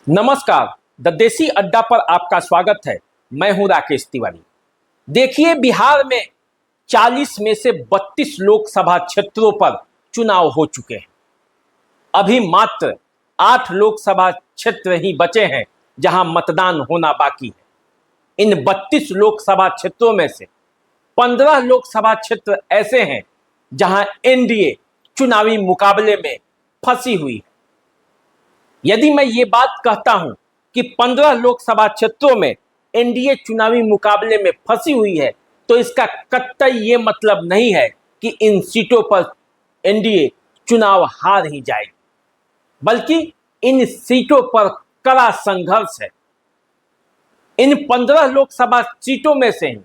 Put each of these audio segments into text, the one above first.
नमस्कार। द देसी अड्डा पर आपका स्वागत है। मैं हूं राकेश तिवारी। देखिए, बिहार में 40 में से 32 लोकसभा क्षेत्रों पर चुनाव हो चुके हैं। अभी मात्र 8 लोकसभा क्षेत्र ही बचे हैं जहां मतदान होना बाकी है। इन 32 लोकसभा क्षेत्रों में से 15 लोकसभा क्षेत्र ऐसे हैं जहां एनडीए चुनावी मुकाबले में फंसी हुई है। यदि मैं ये बात कहता हूं कि 15 लोकसभा क्षेत्रों में एनडीए चुनावी मुकाबले में फंसी हुई है, तो इसका कतई ये मतलब नहीं है कि इन सीटों पर एनडीए चुनाव हार ही जाएगी, बल्कि इन सीटों पर कड़ा संघर्ष है। इन 15 लोकसभा सीटों में से ही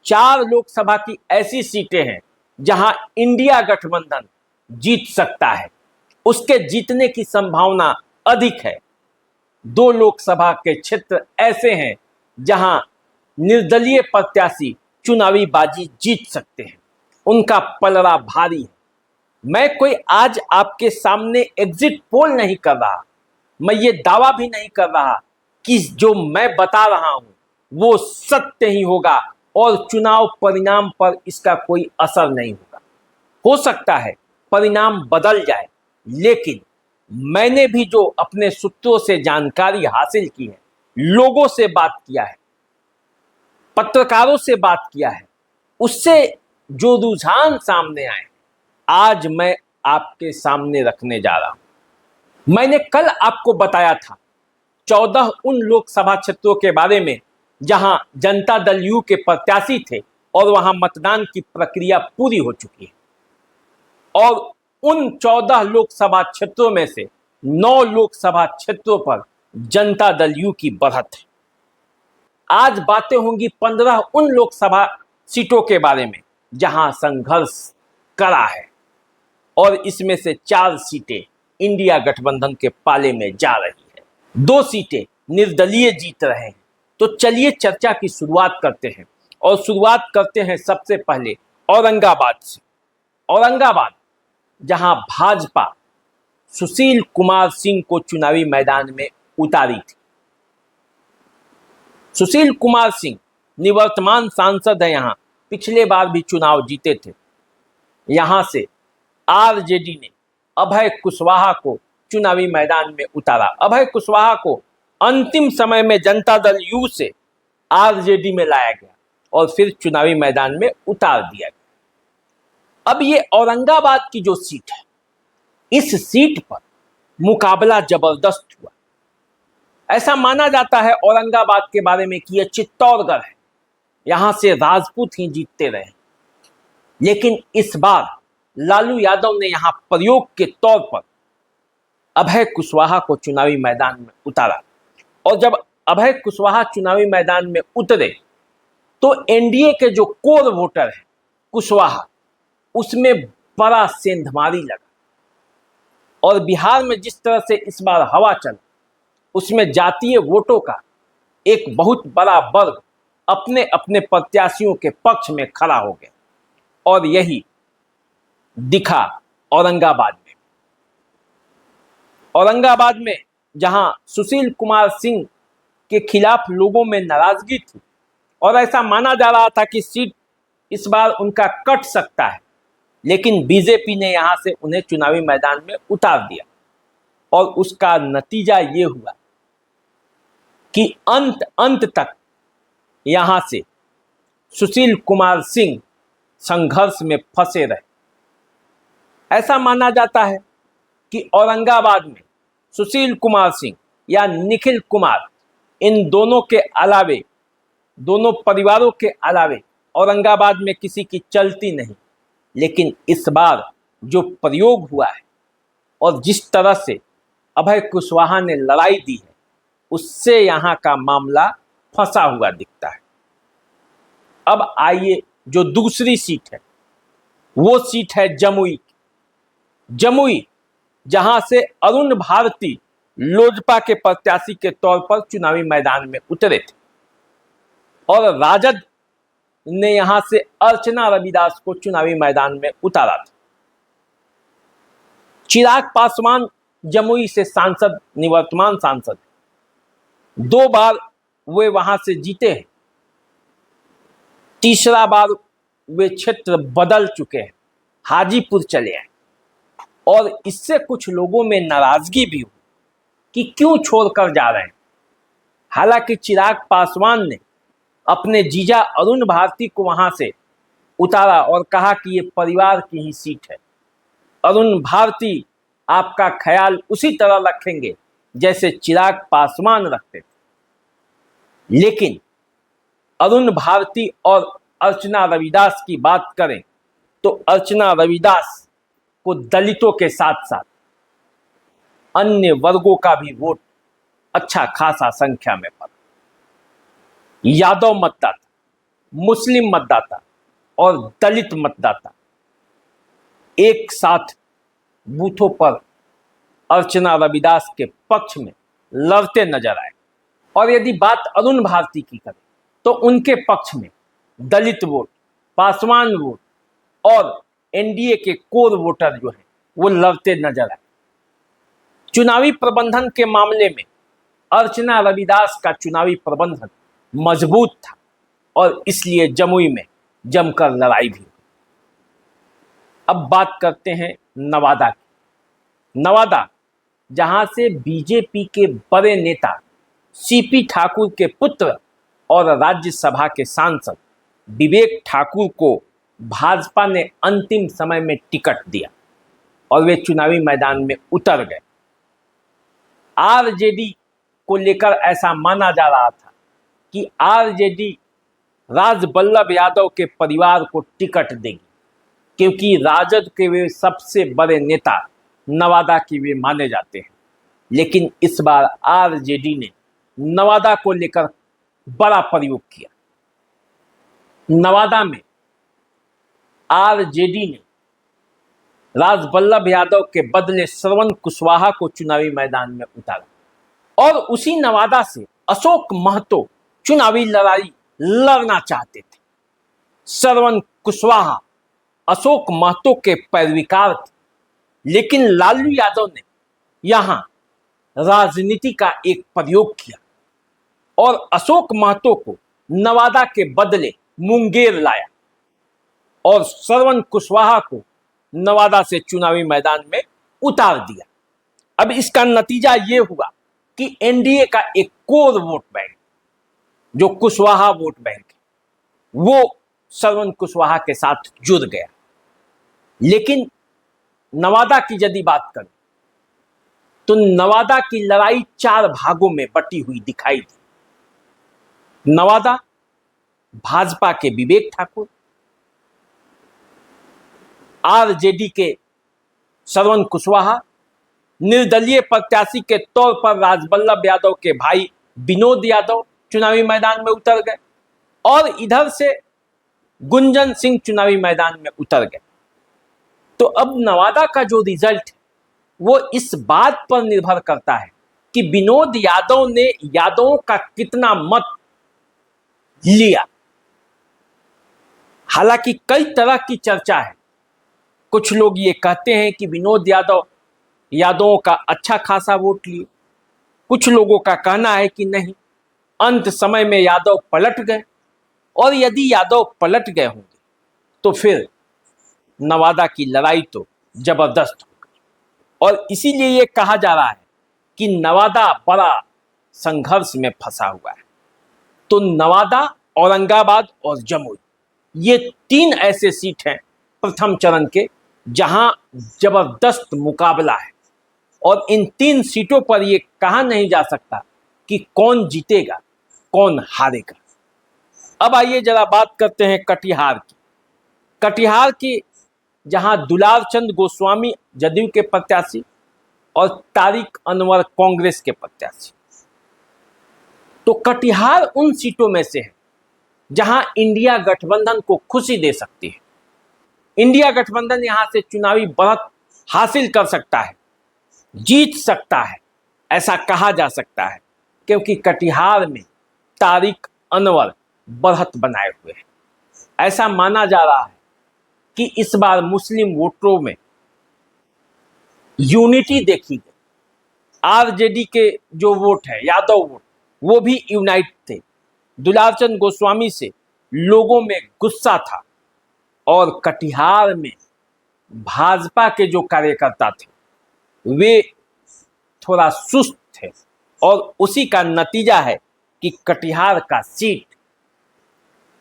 4 लोकसभा की ऐसी सीटें हैं जहां इंडिया गठबंधन जीत सकता है, उसके जीतने की संभावना अधिक है। 2 लोकसभा के क्षेत्र ऐसे हैं जहां निर्दलीय प्रत्याशी चुनावी बाजी जीत सकते हैं, उनका पलड़ा भारी है। मैं कोई आज आपके सामने एग्जिट पोल नहीं कर रहा, मैं ये दावा भी नहीं कर रहा कि जो मैं बता रहा हूं वो सत्य ही होगा और चुनाव परिणाम पर इसका कोई असर नहीं होगा। हो सकता है परिणाम बदल जाए, लेकिन मैंने भी जो अपने सूत्रों से जानकारी हासिल की है, लोगों से बात किया है, पत्रकारों से बात किया है, उससे जो रुझान सामने आए, आज मैं आपके सामने रखने जा रहा हूं। मैंने कल आपको बताया था 14 उन लोकसभा क्षेत्रों के बारे में जहां जनता दल यू के प्रत्याशी थे और वहां मतदान की प्रक्रिया पूरी हो चुकी है, और उन 14 लोकसभा क्षेत्रों में से 9 लोकसभा क्षेत्रों पर जनता दल यू की बढ़त है। आज बातें होंगी 15 उन लोकसभा सीटों के बारे में जहां संघर्ष कड़ा है, और इसमें से 4 सीटें इंडिया गठबंधन के पाले में जा रही है। 2 सीटें निर्दलीय जीत रहे हैं। तो चलिए चर्चा की शुरुआत करते हैं, और शुरुआत करते हैं सबसे पहले औरंगाबाद से। औरंगाबाद जहां भाजपा सुशील कुमार सिंह को चुनावी मैदान में उतारी थी। सुशील कुमार सिंह निवर्तमान सांसद है, यहां पिछले बार भी चुनाव जीते थे। यहां से आरजेडी ने अभय कुशवाहा को चुनावी मैदान में उतारा। अभय कुशवाहा को अंतिम समय में जनता दल यू से आरजेडी में लाया गया और फिर चुनावी मैदान में उतार दिया गया। अब ये औरंगाबाद की जो सीट है, इस सीट पर मुकाबला जबरदस्त हुआ। ऐसा माना जाता है औरंगाबाद के बारे में कि यह चित्तौड़गढ़ है, यहां से राजपूत ही जीतते रहे। लेकिन इस बार लालू यादव ने यहां प्रयोग के तौर पर अभय कुशवाहा को चुनावी मैदान में उतारा, और जब अभय कुशवाहा चुनावी मैदान में उतरे तो एनडीए के जो कोर वोटर है कुशवाहा, उसमें बड़ा सेंधमारी लगा। और बिहार में जिस तरह से इस बार हवा चला, उसमें जातीय वोटों का एक बहुत बड़ा वर्ग अपने अपने प्रत्याशियों के पक्ष में खड़ा हो गया, और यही दिखा औरंगाबाद में। औरंगाबाद में जहां सुशील कुमार सिंह के खिलाफ लोगों में नाराजगी थी और ऐसा माना जा रहा था कि सीट इस बार उनका कट सकता है, लेकिन बीजेपी ने यहां से उन्हें चुनावी मैदान में उतार दिया, और उसका नतीजा ये हुआ कि अंत तक यहां से सुशील कुमार सिंह संघर्ष में फंसे रहे। ऐसा माना जाता है कि औरंगाबाद में सुशील कुमार सिंह या निखिल कुमार, इन दोनों के अलावे, दोनों परिवारों के अलावे औरंगाबाद में किसी की चलती नहीं। लेकिन इस बार जो प्रयोग हुआ है और जिस तरह से अभय कुशवाहा ने लड़ाई दी है, उससे यहाँ का मामला फंसा हुआ दिखता है। अब आइए, जो दूसरी सीट है वो सीट है जमुई। जमुई जहां से अरुण भारती लोजपा के प्रत्याशी के तौर पर चुनावी मैदान में उतरे थे, और राजद ने यहां से अर्चना रविदास को चुनावी मैदान में उतारा था। चिराग पासवान जमुई से सांसद, निवर्तमान सांसद, 2 बार वे वहां से जीते हैं, तीसरा बार वे क्षेत्र बदल चुके हैं, हाजीपुर चले आए। और इससे कुछ लोगों में नाराजगी भी हुई कि क्यों छोड़कर जा रहे हैं। हालांकि चिराग पासवान ने अपने जीजा अरुण भारती को वहां से उतारा और कहा कि ये परिवार की ही सीट है। अरुण भारती आपका ख्याल उसी तरह रखेंगे जैसे चिराग पासवान रखते थे। लेकिन अरुण भारती और अर्चना रविदास की बात करें तो अर्चना रविदास को दलितों के साथ साथ अन्य वर्गों का भी वोट अच्छा खासा संख्या में पड़ा। यादव मतदाता, मुस्लिम मतदाता और दलित मतदाता एक साथ बूथों पर अर्चना रविदास के पक्ष में लड़ते नजर आए। और यदि बात अरुण भारती की करें तो उनके पक्ष में दलित वोट, पासवान वोट और एनडीए के कोर वोटर जो हैं वो लड़ते नजर आए। चुनावी प्रबंधन के मामले में अर्चना रविदास का चुनावी प्रबंधन मजबूत था और इसलिए जमुई में जमकर लड़ाई भी हुई। अब बात करते हैं नवादा की। नवादा, जहां से बीजेपी के बड़े नेता सीपी ठाकुर के पुत्र और राज्यसभा के सांसद विवेक ठाकुर को भाजपा ने अंतिम समय में टिकट दिया और वे चुनावी मैदान में उतर गए। आरजेडी को लेकर ऐसा माना जा रहा था कि आरजेडी राजबल्लभ यादव के परिवार को टिकट देगी, क्योंकि राजद के वे सबसे बड़े नेता नवादा की वे माने जाते हैं। लेकिन इस बार आरजेडी ने नवादा को लेकर बड़ा प्रयोग किया। नवादा में आरजेडी ने राजबल्लभ यादव के बदले श्रवण कुशवाहा को चुनावी मैदान में उतारा और उसी नवादा से अशोक महतो चुनावी लड़ाई लड़ना चाहते थे। श्रवण कुशवाहा अशोक महतो के पैरविकार थे, लेकिन लालू यादव ने यहां राजनीति का एक प्रयोग किया और अशोक महतो को नवादा के बदले मुंगेर लाया और श्रवण कुशवाहा को नवादा से चुनावी मैदान में उतार दिया। अब इसका नतीजा यह हुआ कि एनडीए का एक कोर वोट बैंक, जो कुशवाहा वोट बैंक है, वो श्रवण कुशवाहा के साथ जुड़ गया। लेकिन नवादा की यदि बात करें तो नवादा की लड़ाई 4 भागों में बटी हुई दिखाई दी। नवादा भाजपा के विवेक ठाकुर, आरजेडी के श्रवण कुशवाहा, निर्दलीय प्रत्याशी के तौर पर राजबल्लभ यादव के भाई विनोद यादव चुनावी मैदान में उतर गए और इधर से गुंजन सिंह चुनावी मैदान में उतर गए। तो अब नवादा का जो रिजल्ट है वो इस बात पर निर्भर करता है कि विनोद यादव ने यादवों का कितना मत लिया। हालांकि कई तरह की चर्चा है। कुछ लोग ये कहते हैं कि विनोद यादव यादवों का अच्छा खासा वोट लिए। कुछ लोगों का कहना है कि नहीं, अंत समय में यादव पलट गए और यदि यादव पलट गए होंगे तो फिर नवादा की लड़ाई तो जबरदस्त हो गई। और इसीलिए ये कहा जा रहा है कि नवादा बड़ा संघर्ष में फंसा हुआ है। तो नवादा, औरंगाबाद और जमुई, ये 3 ऐसे सीट हैं प्रथम चरण के जहां जबरदस्त मुकाबला है और इन 3 सीटों पर यह कहा नहीं जा सकता कि कौन जीतेगा कौन हारेगा। अब आइए जरा बात करते हैं कटिहार की। कटिहार की जहां दुलार चंद गोस्वामी जदयू के प्रत्याशी और तारिक अनवर कांग्रेस के प्रत्याशी। तो कटिहार उन सीटों में से है जहां इंडिया गठबंधन को खुशी दे सकती है। इंडिया गठबंधन यहां से चुनावी बढ़त हासिल कर सकता है, जीत सकता है, ऐसा कहा जा सकता है, क्योंकि कटिहार में तारिक अनवर बढ़त बनाए हुए हैं। ऐसा माना जा रहा है कि इस बार मुस्लिम वोटरों में यूनिटी देखी गई। आरजेडी के जो वोट है, यादव वोट, वो भी यूनाइट थे। दुलारचंद गोस्वामी से लोगों में गुस्सा था और कटिहार में भाजपा के जो कार्यकर्ता थे वे थोड़ा सुस्त थे और उसी का नतीजा है कि कटिहार का सीट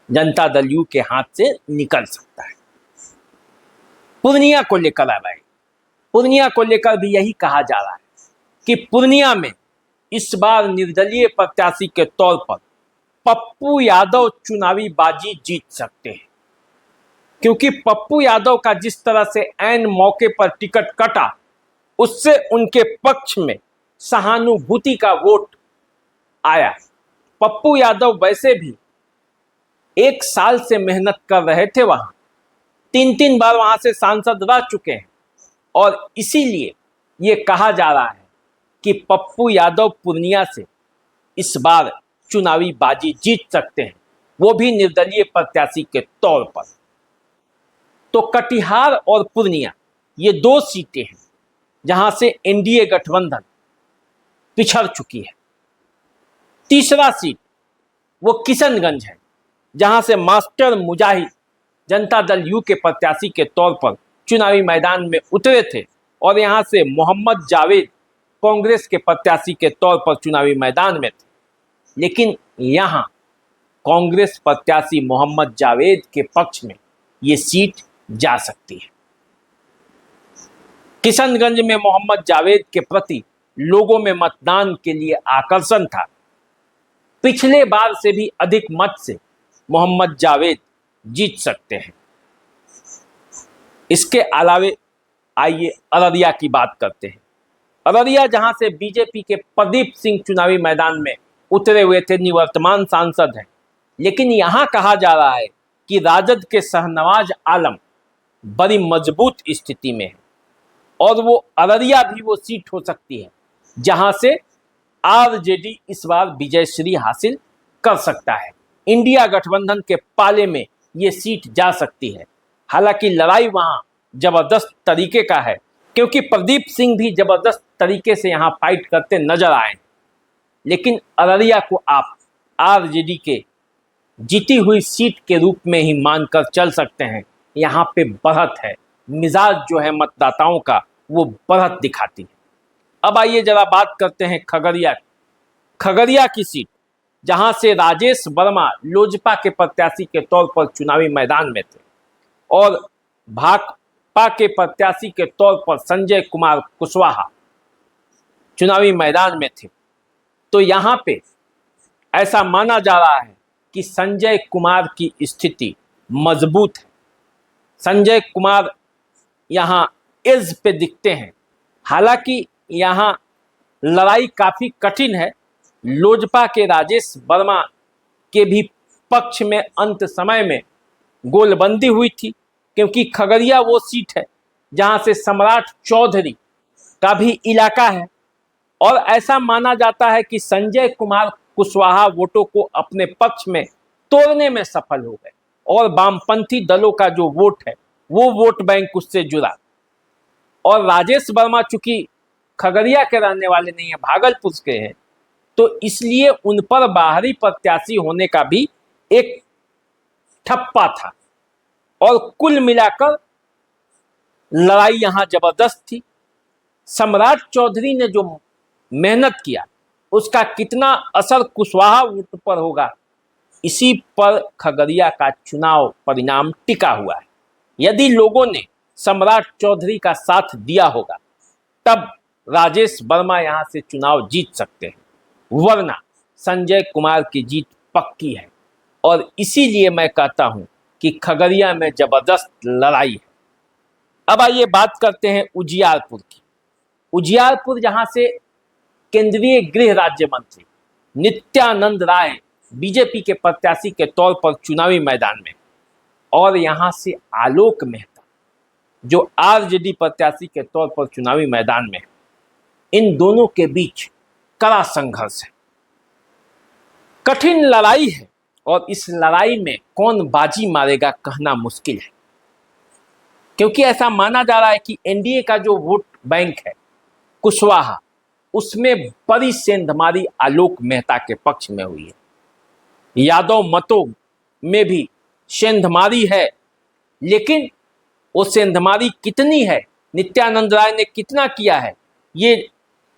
जनता दल यू के हाथ से निकल सकता है। पूर्णिया को लेकर आ रहा है, पूर्णिया को लेकर भी यही कहा जा रहा है कि पूर्णिया में इस बार निर्दलीय प्रत्याशी के तौर पर पप्पू यादव चुनावी बाजी जीत सकते हैं, क्योंकि पप्पू यादव का जिस तरह से ऐन मौके पर टिकट कटा उससे उनके पक्ष में सहानुभूति का वोट आया। पप्पू यादव वैसे भी 1 साल से मेहनत कर रहे थे, वहां 3 बार वहां से सांसद रह चुके हैं और इसीलिए ये कहा जा रहा है कि पप्पू यादव पूर्णिया से इस बार चुनावी बाजी जीत सकते हैं, वो भी निर्दलीय प्रत्याशी के तौर पर। तो कटिहार और पूर्णिया ये 2 सीटें हैं जहां से एनडीए गठबंधन पिछड़ चुकी है। तीसरा सीट वो किशनगंज है जहां से master Mujahid Janata Dal you के प्रत्याशी के तौर पर चुनावी मैदान में उतरे थे और यहां से मोहम्मद जावेद कांग्रेस के प्रत्याशी के तौर पर चुनावी मैदान में थे, लेकिन यहां कांग्रेस प्रत्याशी मोहम्मद जावेद के पक्ष में ये सीट जा सकती है। किशनगंज में मोहम्मद जावेद के प्रति लोगों में मतदान के लिए आकर्षण था। पिछले बार से भी अधिक मत से मोहम्मद जावेद जीत सकते हैं। इसके अलावे आइए अररिया की बात करते हैं। अररिया जहां से बीजेपी के प्रदीप सिंह चुनावी मैदान में उतरे हुए थे, निवर्तमान सांसद हैं, लेकिन यहां कहा जा रहा है कि राजद के शहनवाज आलम बड़ी मजबूत स्थिति में है और वो अररिया भी वो सीट हो सकती है जहां से आरजेडी इस बार विजयश्री हासिल कर सकता है। इंडिया गठबंधन के पाले में ये सीट जा सकती है। हालांकि लड़ाई वहां जबरदस्त तरीके का है, क्योंकि प्रदीप सिंह भी जबरदस्त तरीके से यहां फाइट करते नजर आए, लेकिन अररिया को आप आरजेडी के जीती हुई सीट के रूप में ही मानकर चल सकते हैं। यहाँ पे बढ़त है, मिजाज जो है मतदाताओं का वो बढ़त दिखाती है। अब आइए जरा बात करते हैं खगड़िया की। खगड़िया की सीट जहां से राजेश वर्मा लोजपा के प्रत्याशी के तौर पर चुनावी मैदान में थे और भाकपा के प्रत्याशी के तौर पर संजय कुमार कुशवाहा चुनावी मैदान में थे, तो यहाँ पे ऐसा माना जा रहा है कि संजय कुमार की स्थिति मजबूत है। संजय कुमार यहाँ एज पे दिखते हैं। हालांकि यहाँ लड़ाई काफ़ी कठिन है। लोजपा के राजेश वर्मा के भी पक्ष में अंत समय में गोलबंदी हुई थी, क्योंकि खगड़िया वो सीट है जहाँ से सम्राट चौधरी का भी इलाका है और ऐसा माना जाता है कि संजय कुमार कुशवाहा वोटों को अपने पक्ष में तोड़ने में सफल हो गए और वामपंथी दलों का जो वोट है वो वोट बैंक उससे जुड़ा। और राजेश वर्मा चूंकि खगड़िया के रहने वाले नहीं है, भागलपुर के हैं, तो इसलिए उन पर बाहरी प्रत्याशी होने का भी एक ठप्पा था और कुल मिलाकर लड़ाई यहां जबरदस्त थी। सम्राट चौधरी ने जो मेहनत किया उसका कितना असर कुशवाहा वोट पर होगा, इसी पर खगड़िया का चुनाव परिणाम टिका हुआ है। यदि लोगों ने सम्राट चौधरी का साथ दिया होगा तब राजेश वर्मा यहां से चुनाव जीत सकते हैं, वरना संजय कुमार की जीत पक्की है। और इसीलिए मैं कहता हूं कि खगड़िया में जबरदस्त लड़ाई है। अब आइए बात करते हैं उजियारपुर की। उजियारपुर जहां से केंद्रीय गृह राज्य मंत्री नित्यानंद राय बीजेपी के प्रत्याशी के तौर पर चुनावी मैदान में और यहां से आलोक मेहता जो आरजेडी प्रत्याशी के तौर पर चुनावी मैदान में, इन दोनों के बीच कड़ा संघर्ष है, कठिन लड़ाई है और इस लड़ाई में कौन बाजी मारेगा कहना मुश्किल है, क्योंकि ऐसा माना जा रहा है कि एनडीए का जो वोट बैंक है कुशवाहा उसमें बड़ी सेंधमारी आलोक मेहता के पक्ष में हुई है। यादव मतों में भी सेंधमारी है, लेकिन वो सेंधमारी कितनी है, नित्यानंद राय ने कितना किया है, ये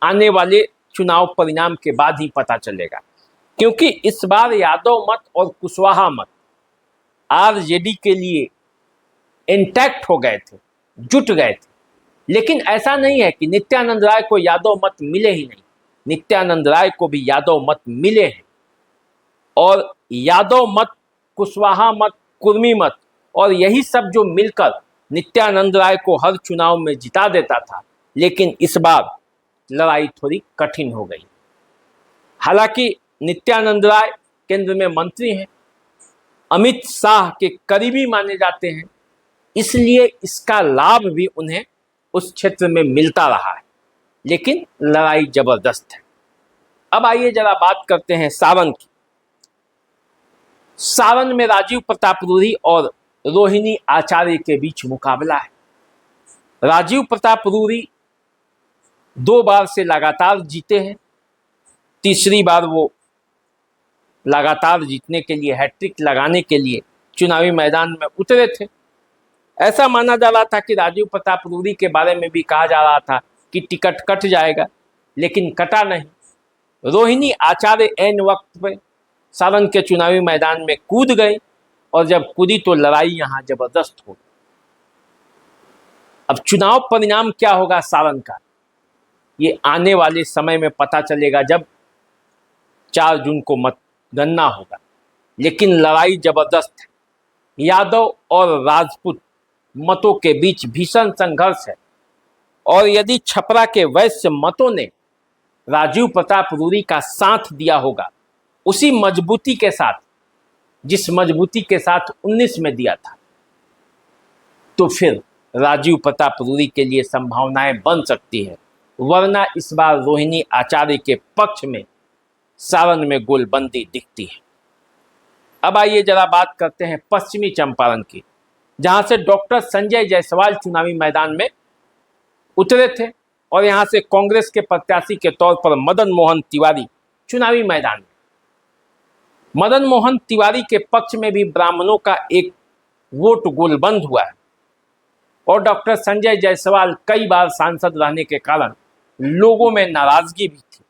आने वाले चुनाव परिणाम के बाद ही पता चलेगा। क्योंकि इस बार यादव मत और कुशवाहा मत आरजेडी के लिए इंटैक्ट हो गए थे, जुट गए थे। लेकिन ऐसा नहीं है कि नित्यानंद राय को यादव मत मिले ही नहीं, नित्यानंद राय को भी यादव मत मिले हैं। और यादव मत, कुशवाहा मत, कुर्मी मत और यही सब जो मिलकर नित्यानंद राय को हर चुनाव में जिता देता था, लेकिन इस बार लड़ाई थोड़ी कठिन हो गई। हालांकि नित्यानंद राय केंद्र में मंत्री हैं, अमित शाह के करीबी माने जाते हैं, इसलिए इसका लाभ भी उन्हें उस क्षेत्र में मिलता रहा है, लेकिन लड़ाई जबरदस्त है। अब आइए जरा बात करते हैं सारण की। सारण में राजीव प्रताप रूढ़ी और रोहिणी आचार्य के बीच मुकाबला है। राजीव प्रताप रूढ़ी 2 बार से लगातार जीते हैं, तीसरी बार वो लगातार जीतने के लिए, हैट्रिक लगाने के लिए चुनावी मैदान में उतरे थे। ऐसा माना जा रहा था कि राजीव प्रताप रूढ़ी के बारे में भी कहा जा रहा था कि टिकट कट जाएगा, लेकिन कटा नहीं। रोहिणी आचार्य ऐन वक्त पे सारण के चुनावी मैदान में कूद गई और जब कूदी तो लड़ाई यहाँ जबरदस्त हो। अब चुनाव परिणाम क्या होगा सारण का, ये आने वाले समय में पता चलेगा जब 4 जून को मतगणना होगा। लेकिन लड़ाई जबरदस्त है। यादव और राजपूत मतों के बीच भीषण संघर्ष है और यदि छपरा के वैश्य मतों ने राजीव प्रताप रूढ़ी का साथ दिया होगा, उसी मजबूती के साथ जिस मजबूती के साथ 19 में दिया था, तो फिर राजीव प्रताप रूढ़ी के लिए संभावनाएं बन सकती है। वरना इस बार रोहिणी आचार्य के पक्ष में सारण में गोलबंदी दिखती है। अब आइए जरा बात करते हैं पश्चिमी चंपारण की, जहां से डॉक्टर संजय जायसवाल चुनावी मैदान में उतरे थे और यहां से कांग्रेस के प्रत्याशी के तौर पर मदन मोहन तिवारी चुनावी मैदान में। मदन मोहन तिवारी के पक्ष में भी ब्राह्मणों का एक वोट गोलबंद हुआ है और डॉक्टर संजय जायसवाल कई बार सांसद रहने के कारण लोगों में नाराजगी भी थी,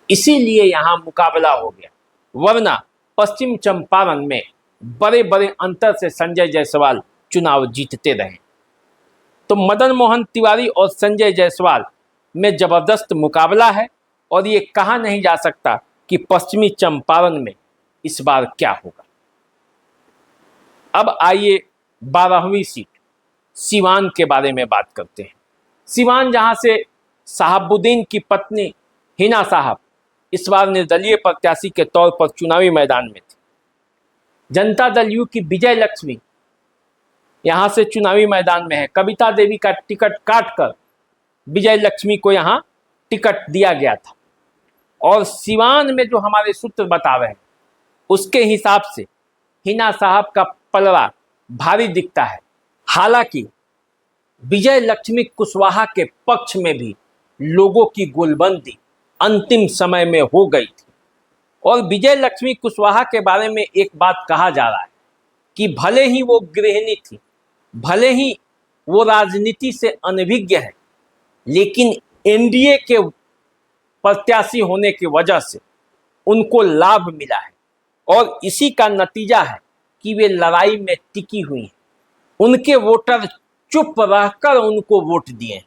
इसीलिए यहां मुकाबला हो गया। वरना पश्चिम चंपारण में बड़े बड़े अंतर से संजय जायसवाल चुनाव जीतते रहे। तो मदन मोहन तिवारी और संजय जायसवाल में जबरदस्त मुकाबला है और ये कहा नहीं जा सकता कि पश्चिमी चंपारण में इस बार क्या होगा। अब आइए 12वीं सीट सिवान के बारे में बात करते हैं। सिवान जहां से साहबुद्दीन की पत्नी हिना साहब इस बार निर्दलीय प्रत्याशी के तौर पर चुनावी मैदान में थी। जनता दल यू की विजय लक्ष्मी यहां से चुनावी मैदान में है। कविता देवी का टिकट काटकर विजय लक्ष्मी को यहां टिकट दिया गया था और सिवान में जो हमारे सूत्र बता रहे हैं उसके हिसाब से हिना साहब का पलड़ा भारी दिखता है। हालांकि विजय लक्ष्मी कुशवाहा के पक्ष में भी लोगों की गोलबंदी अंतिम समय में हो गई थी और विजय लक्ष्मी कुशवाहा के बारे में एक बात कहा जा रहा है कि भले ही वो गृहिणी थी, भले ही वो राजनीति से अनभिज्ञ है, लेकिन एनडीए के प्रत्याशी होने की वजह से उनको लाभ मिला है और इसी का नतीजा है कि वे लड़ाई में टिकी हुई हैं। उनके वोटर चुप रहकर उनको वोट दिए हैं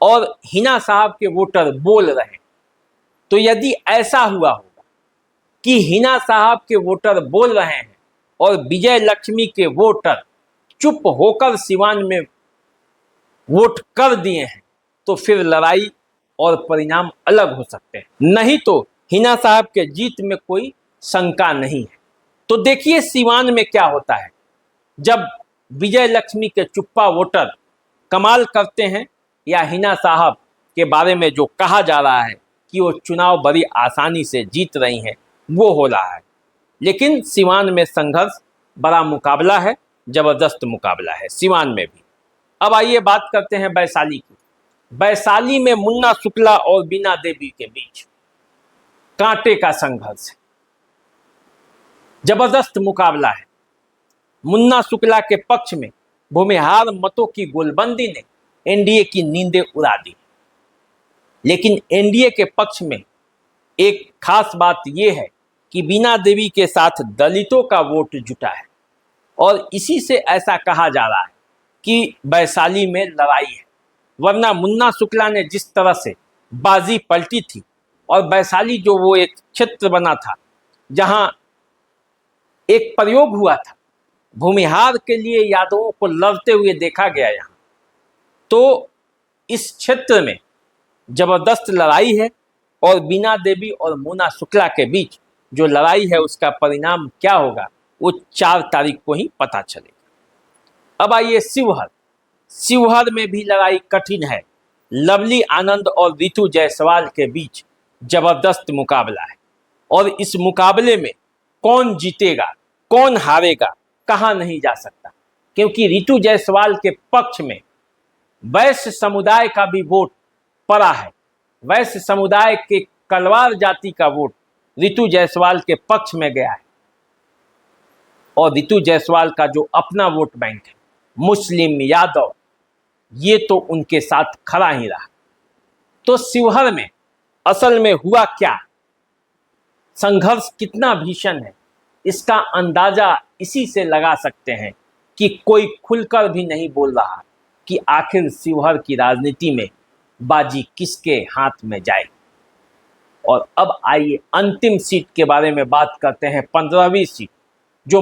और हिना साहब के वोटर बोल रहे हैं। तो यदि ऐसा हुआ होगा कि हिना साहब के वोटर बोल रहे हैं और विजय लक्ष्मी के वोटर चुप होकर सिवान में वोट कर दिए हैं, तो फिर लड़ाई और परिणाम अलग हो सकते हैं। नहीं तो हिना साहब के जीत में कोई शंका नहीं है। तो देखिए सिवान में क्या होता है जब विजय लक्ष्मी के चुप्पा वोटर कमाल करते हैं या हिना साहब के बारे में जो कहा जा रहा है कि वो चुनाव बड़ी आसानी से जीत रही हैं, वो हो रहा है। लेकिन सिवान में संघर्ष, बड़ा मुकाबला है, जबरदस्त मुकाबला है सिवान में भी। अब आइए बात करते हैं वैशाली की। वैशाली में मुन्ना शुक्ला और बीना देवी के बीच कांटे का संघर्ष है, जबरदस्त मुकाबला है। मुन्ना शुक्ला के पक्ष में भूमिहार मतों की गोलबंदी ने एनडीए की नींदें उड़ा दी, लेकिन एनडीए के पक्ष में एक खास बात यह है कि बीना देवी के साथ दलितों का वोट जुटा है और इसी से ऐसा कहा जा रहा है कि वैशाली में लड़ाई है। वरना मुन्ना शुक्ला ने जिस तरह से बाजी पलटी थी और वैशाली जो वो एक क्षेत्र बना था जहां एक प्रयोग हुआ था, भूमिहार के लिए यादवों को लड़ते हुए देखा गया यहाँ, तो इस क्षेत्र में जबरदस्त लड़ाई है और बीना देवी और मुन्ना शुक्ला के बीच जो लड़ाई है उसका परिणाम क्या होगा वो 4 तारीख को ही पता चलेगा। अब आइए शिवहर में भी लड़ाई कठिन है। लवली आनंद और रितु जायसवाल के बीच जबरदस्त मुकाबला है और इस मुकाबले में कौन जीतेगा कौन हारेगा कहा नहीं जा सकता, क्योंकि रितु जायसवाल के पक्ष में वैश्य समुदाय का भी वोट पड़ा है। वैश्य समुदाय के कलवार जाति का वोट रितु जायसवाल के पक्ष में गया है और रितु जायसवाल का जो अपना वोट बैंक है मुस्लिम यादव, ये तो उनके साथ खड़ा ही रहा। तो शिवहर में असल में हुआ क्या, संघर्ष कितना भीषण है, इसका अंदाजा इसी से लगा सकते हैं कि कोई खुलकर भी नहीं बोल रहा कि आखिर शिवहर की राजनीति में बाजी किसके हाथ में जाए। और अब आइए अंतिम सीट के बारे में बात करते हैं, 15वीं सीट जो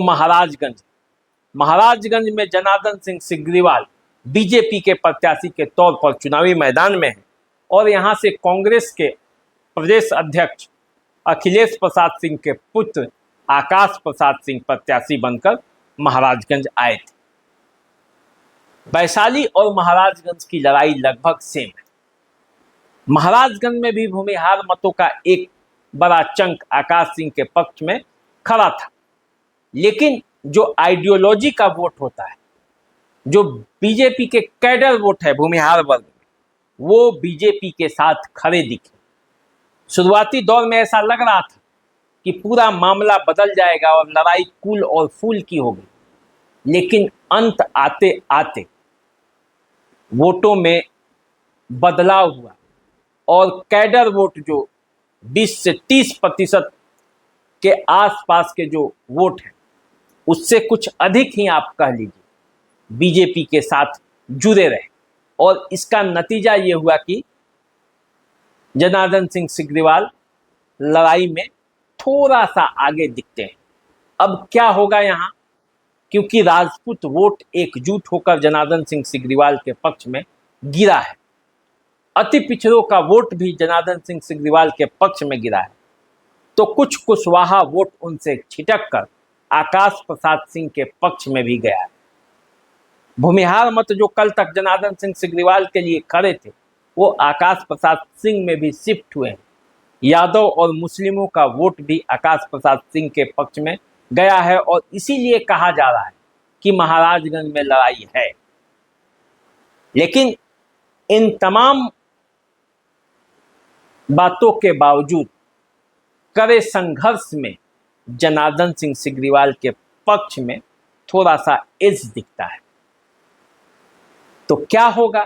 महाराजगंज में जनार्दन सिंह सिग्रीवाल बीजेपी के प्रत्याशी के तौर पर चुनावी मैदान में है और यहाँ से कांग्रेस के प्रदेश अध्यक्ष अखिलेश प्रसाद सिंह के पुत्र आकाश प्रसाद सिंह प्रत्याशी बनकर महाराजगंज आए थे। वैशाली और महाराजगंज की लड़ाई लगभग सेम है। महाराजगंज में भी भूमिहार मतों का एक बड़ा चंक आकाश सिंह के पक्ष में खड़ा था, लेकिन जो आइडियोलॉजी का वोट होता है, जो बीजेपी के कैडर वोट है भूमिहार वर्ग में, वो बीजेपी के साथ खड़े दिखे। शुरुआती दौर में ऐसा लग रहा था कि पूरा मामला बदल जाएगा और लड़ाई कूल और फूल की होगी, लेकिन अंत आते आते वोटों में बदलाव हुआ और कैडर वोट जो 20 से 30% के आसपास के जो वोट हैं उससे कुछ अधिक ही आप कह लीजिए बीजेपी के साथ जुड़े रहे और इसका नतीजा ये हुआ कि जनार्दन सिंह सिग्रीवाल लड़ाई में थोड़ा सा आगे दिखते हैं। अब क्या होगा यहाँ, क्योंकि राजपूत वोट एकजुट होकर जनार्दन सिंह सिग्रीवाल के पक्ष में गिरा है, अति पिछड़ों का वोट भी जनार्दन सिंह सिग्रीवाल के पक्ष में गिरा है, तो कुछ कुशवाहा वोट उनसे छिटक कर आकाश प्रसाद सिंह के पक्ष में भी गया है। भूमिहार मत जो कल तक जनार्दन सिंह सिग्रीवाल के लिए खड़े थे वो आकाश प्रसाद सिंह में भी शिफ्ट हुए हैं। यादव और मुस्लिमों का वोट भी आकाश प्रसाद सिंह के पक्ष में गया है और इसीलिए कहा जा रहा है कि महाराजगंज में लड़ाई है। लेकिन इन तमाम बातों के बावजूद कड़े संघर्ष में जनार्दन सिंह सिग्रीवाल के पक्ष में थोड़ा सा एज दिखता है। तो क्या होगा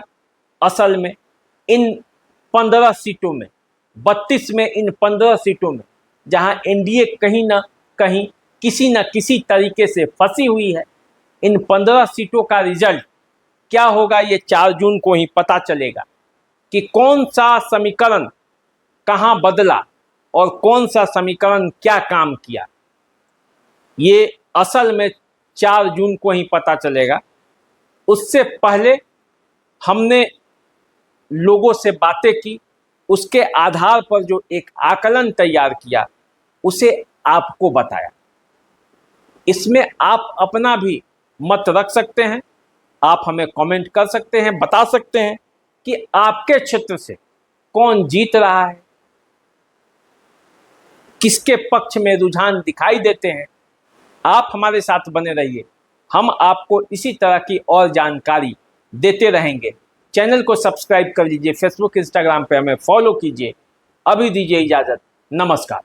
असल में इन 15 सीटों में, 32 में इन 15 सीटों में जहां एनडीए कहीं ना कहीं किसी न किसी तरीके से फंसी हुई है, इन 15 सीटों का रिजल्ट क्या होगा ये 4 जून को ही पता चलेगा कि कौन सा समीकरण कहां बदला और कौन सा समीकरण क्या काम किया। ये असल में 4 जून को ही पता चलेगा। उससे पहले हमने लोगों से बातें की, उसके आधार पर जो एक आकलन तैयार किया उसे आपको बताया। इसमें आप अपना भी मत रख सकते हैं, आप हमें कमेंट कर सकते हैं, बता सकते हैं कि आपके क्षेत्र से कौन जीत रहा है, किसके पक्ष में रुझान दिखाई देते हैं। आप हमारे साथ बने रहिए, हम आपको इसी तरह की और जानकारी देते रहेंगे। चैनल को सब्सक्राइब कर लीजिए, फेसबुक इंस्टाग्राम पे हमें फॉलो कीजिए। अभी दीजिए इजाजत, नमस्कार।